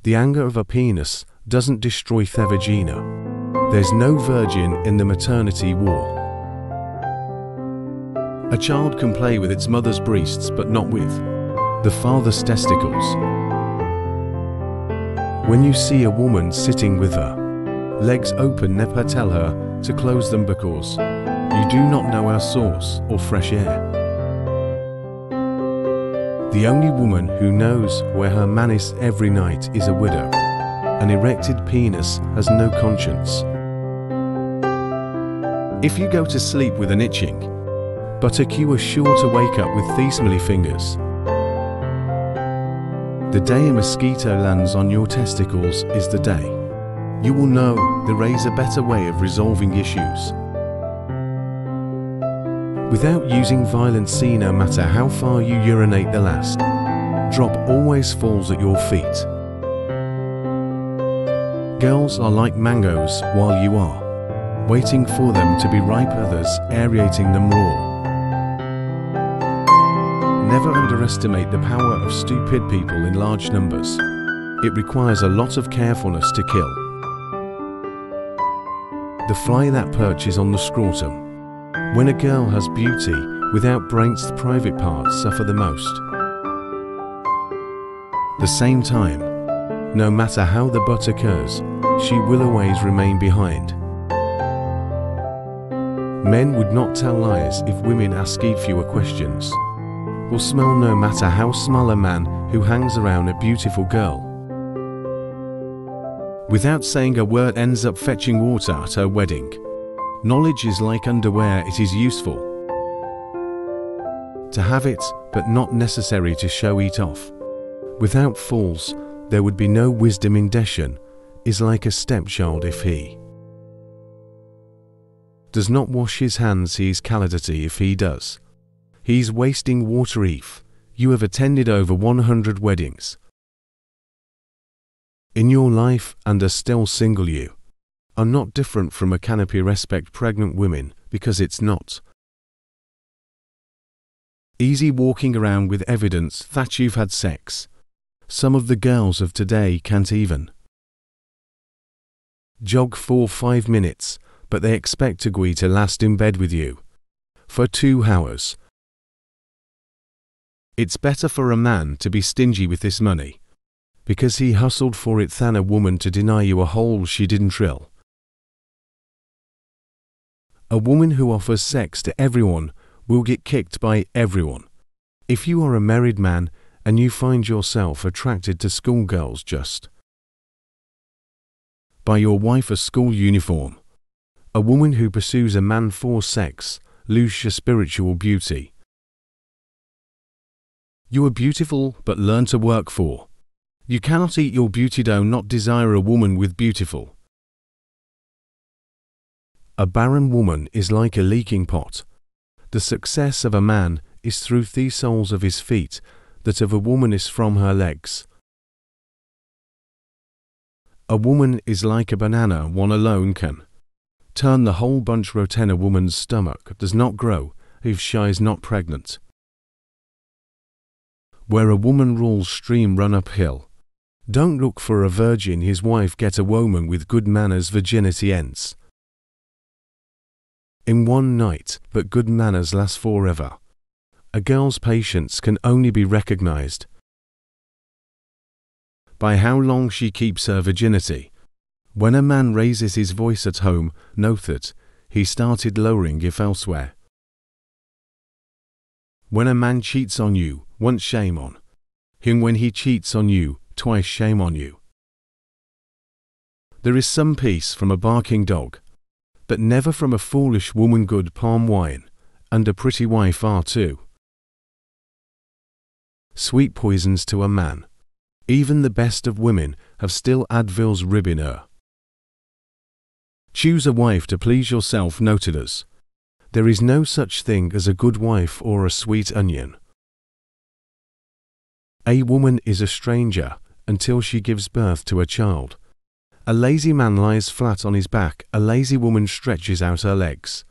The anger of a penis doesn't destroy the vagina. There's no virgin in the maternity war. A child can play with its mother's breasts but not with the father's testicles. When you see a woman sitting with her legs open, never tell her to close them because you do not know her source or fresh air. The only woman who knows where her man is every night is a widow. An erected penis has no conscience. If you go to sleep with an itching buttock, you are sure to wake up with these fingers. The day a mosquito lands on your testicles is the day you will know there is a better way of resolving issues. Without using violence, no matter how far you urinate, the last drop always falls at your feet. Girls are like mangoes while you are waiting for them to be ripe, others aerating them raw. Never underestimate the power of stupid people in large numbers. It requires a lot of carefulness to kill the fly that perches on the scrotum. When a girl has beauty without brains, the private parts suffer the most. The same time, no matter how the butt occurs, she will always remain behind. Men would not tell lies if women ask fewer questions. Will smell no matter how small a man who hangs around a beautiful girl. Without saying a word ends up fetching water at her wedding. Knowledge is like underwear, it is useful to have it, but not necessary to show it off. Without fools, there would be no wisdom. Indecision is like a stepchild. If he does not wash his hands, he is callidity. If he does, he's wasting water. If you have attended over 100 weddings in your life and are still single, you are not different from a canopy. Respect pregnant women, because it's not easy walking around with evidence that you've had sex. Some of the girls of today can't even jog for 5 minutes, but they expect a guy to last in bed with you for 2 hours. It's better for a man to be stingy with this money, because he hustled for it, than a woman to deny you a hole she didn't drill. A woman who offers sex to everyone will get kicked by everyone. If you are a married man and you find yourself attracted to schoolgirls just by your wife's school uniform, a woman who pursues a man for sex loses your spiritual beauty. You are beautiful, but learn to work for. You cannot eat your beauty, do not desire a woman with beautiful. A barren woman is like a leaking pot. The success of a man is through the soles of his feet, that of a woman is from her legs. A woman is like a banana, one alone can turn the whole bunch. Roten, a woman's stomach does not grow if she is not pregnant. Where a woman rules, stream run uphill. Don't look for a virgin, his wife, get a woman with good manners. Virginity ends in one night, but good manners last forever. A girl's patience can only be recognized by how long she keeps her virginity. When a man raises his voice at home, note that he started lowering if elsewhere. When a man cheats on you, once shame on him. When he cheats on you, twice shame on you. There is some peace from a barking dog, but never from a foolish woman. Good palm wine and a pretty wife are too sweet poisons to a man. Even the best of women have still Advil's rib in her. Choose a wife to please yourself. Noted as there is no such thing as a good wife or a sweet onion. A woman is a stranger until she gives birth to a child. A lazy man lies flat on his back. A lazy woman stretches out her legs.